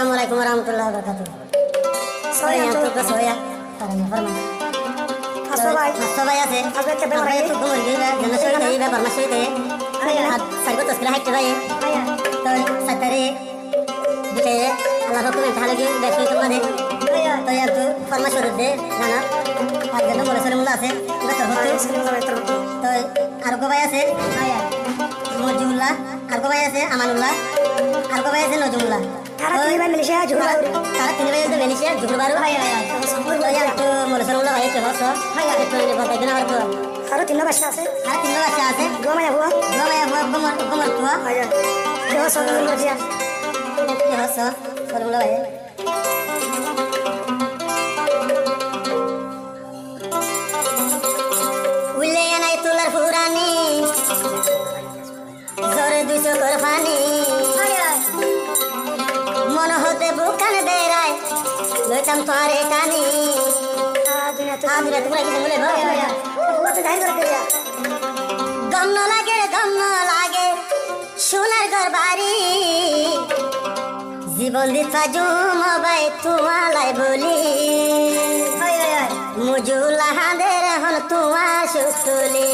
Assalamualaikum warahmatullahi wabarakatuh. Soya tuh ke soya. Karena farman. Soya sih. Apa itu gumur juga. Jangan soya deh, bapak masuk deh. Saya tuh sekarang hit coba ya. Tuh satari. Jadi Allah hukum yang lagi besok itu mana? Tuh yang tuh farman suruh deh. Nana. Ada tuh mulai sering mulai sih. Betul betul. Tuh argo bayar sih. Nojullah. Argo bayar sih. Amanullah. Argo bayar sih Nojullah. Tarik ini Malaysia juga baru. Tarik ini itu Malaysia juga baru. Tuh yang tuh mulai sering mulai itu hoso. Itu ini buat itu nama tuh. Harus tinggal bahasa sih. Harus tinggal bahasa sih. Dua maya buah. Gumur tua. Itu hoso gumur dia. Itu hoso. Sering mulai. Ulayana itulah furani. Zore duso korfani. Mono hote bukan berai. Locam tuare tani. Dunia tu lagi mulai bawa. Buat dah ini ya. Gamno lage. Shunar garbari. Zibon ditaju mobai tua lai boli. Mujula hander hon tua shukuli.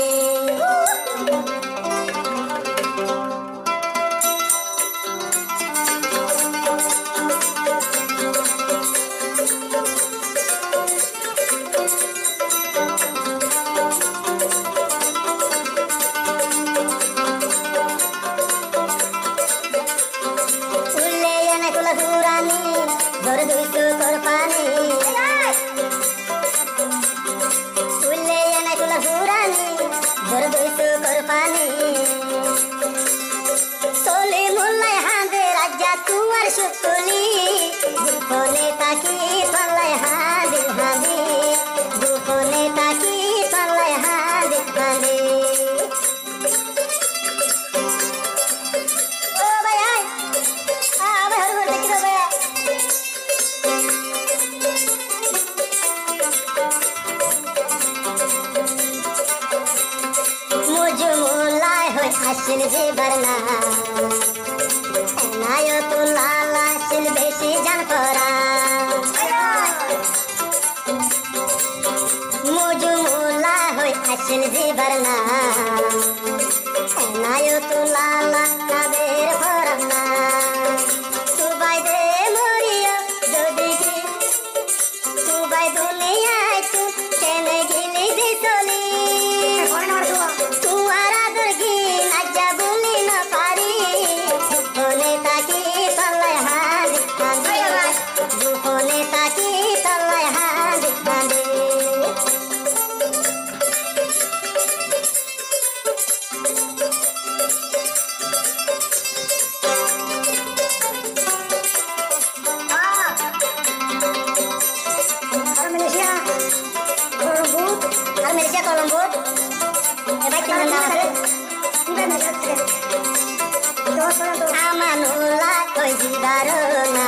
Asin jibarna, nayo tu lala sin besi jan pora. Muju mula hoy asin jibarna, nayo tu lala kader porana. Tu bai de moriyo dodigi, tu bai dunia tu kene gili disoli. Tu ara durgi. Amanullah koi jibarona,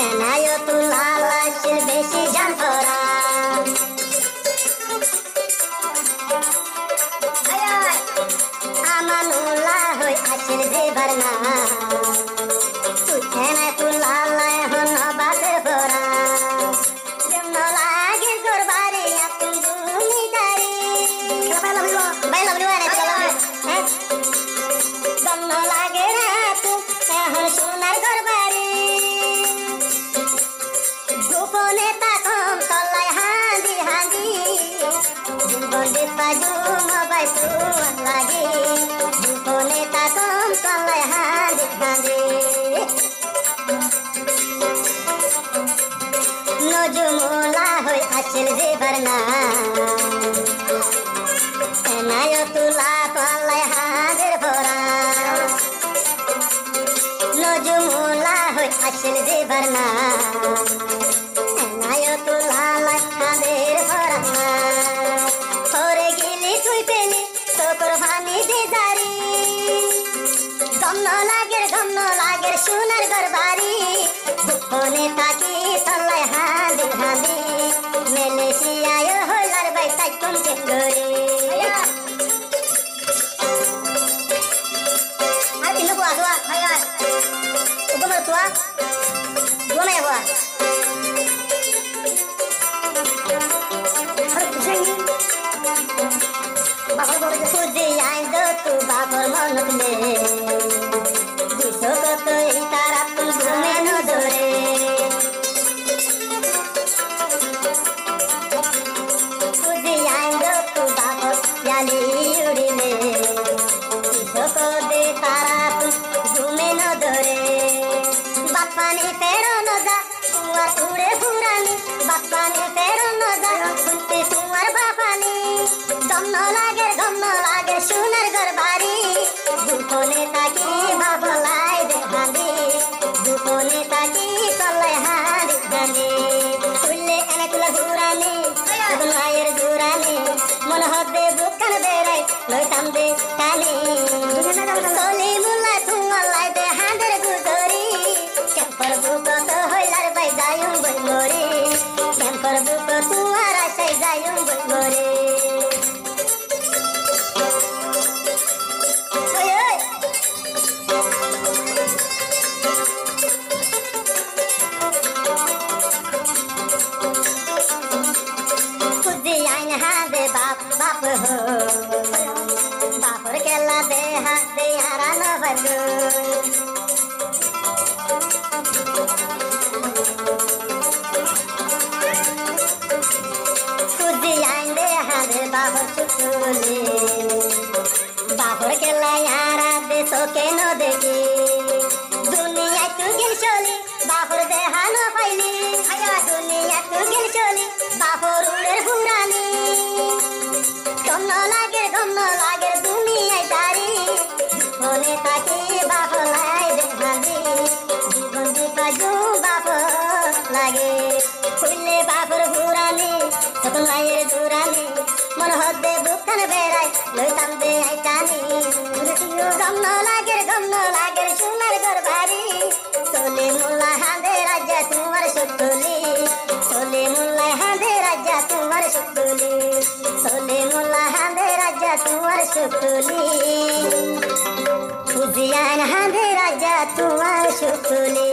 enayo tu lala sil besi jan pora. Amanullah hoi asil jibarna, tu ena tu lala hono base pora. Jamno lagi gorbari apun duni dari. Baila berdua nih kalau Gamno lage ratu ehon sunar garbari. Gopone takom tolai handi. Bonde paju mobai tuan lagi. Gopone takom tolai handi. Nojumula hoy asil jibarna. Enayo tula tolai hadir pora. Nojumula hoy asil jibarna. Enayo tula hadir pora. Ore gili tui peli sokor bhani de jari. Gamno lager sunar garbari. Gopone taki tolai handi. Malaysia yo holar bai takum kengori. Tua, বাপানি ফেরো নজা তোমার উড়ে ফুরানি বাপানি ফেরো নজা শুনতে তোমার বাপানি গম্ন লাগে সোনার ঘর বাড়ি দুপনে তাকি বাবলাই দেখানি দুপনে তাকি তলে হাড়ি জানি শুনলে এনে তুলা ঘুরানি মায়ের ঘুরানি মনে হবে বুকান বেড়াই লইতাম দে টানি সলি মুলা তোমার লাই দে হাঁদের গুজরি ক্যাম্পর বুকত হইলার বাই যাইম বই মরি ক্যাম্পর বুক তোমার আশাই যাইম বই মরি बाप हो बापर केला दे हाथ दे यारा न बजो खुदी आंदे हाथ बापर चुकुली बापर केला यारा दे सोके न देगी दुनिया तू गिल चली बापर दे हान फाइली आया दुनिया तू गिल चली बापर उड़े पुरानी গম্ন লাগে দুনিয়ায় দাঁড়ি মনে তাকে বাপলাই দেখাবি জীবন দুপাজু বাপ লাগে খুললে বাপর ঘুরানি তখন মায়ের ঘুরানি মনে হদ্দে বুকখান বেড়াই লইতাম দে আইতানি গম্ন লাগে সোনার ঘর বাড়ি চলে মোল্লা হাঁদে রাজা তোমার শক্তলি চলে মোল্লা হাঁদে রাজা তোমার শক্তলি চলে মোল্লা হাঁদে রাজা তোমার শক্তলি খুঁজিয়ান হাঁদে রাজা তোমার শক্তলি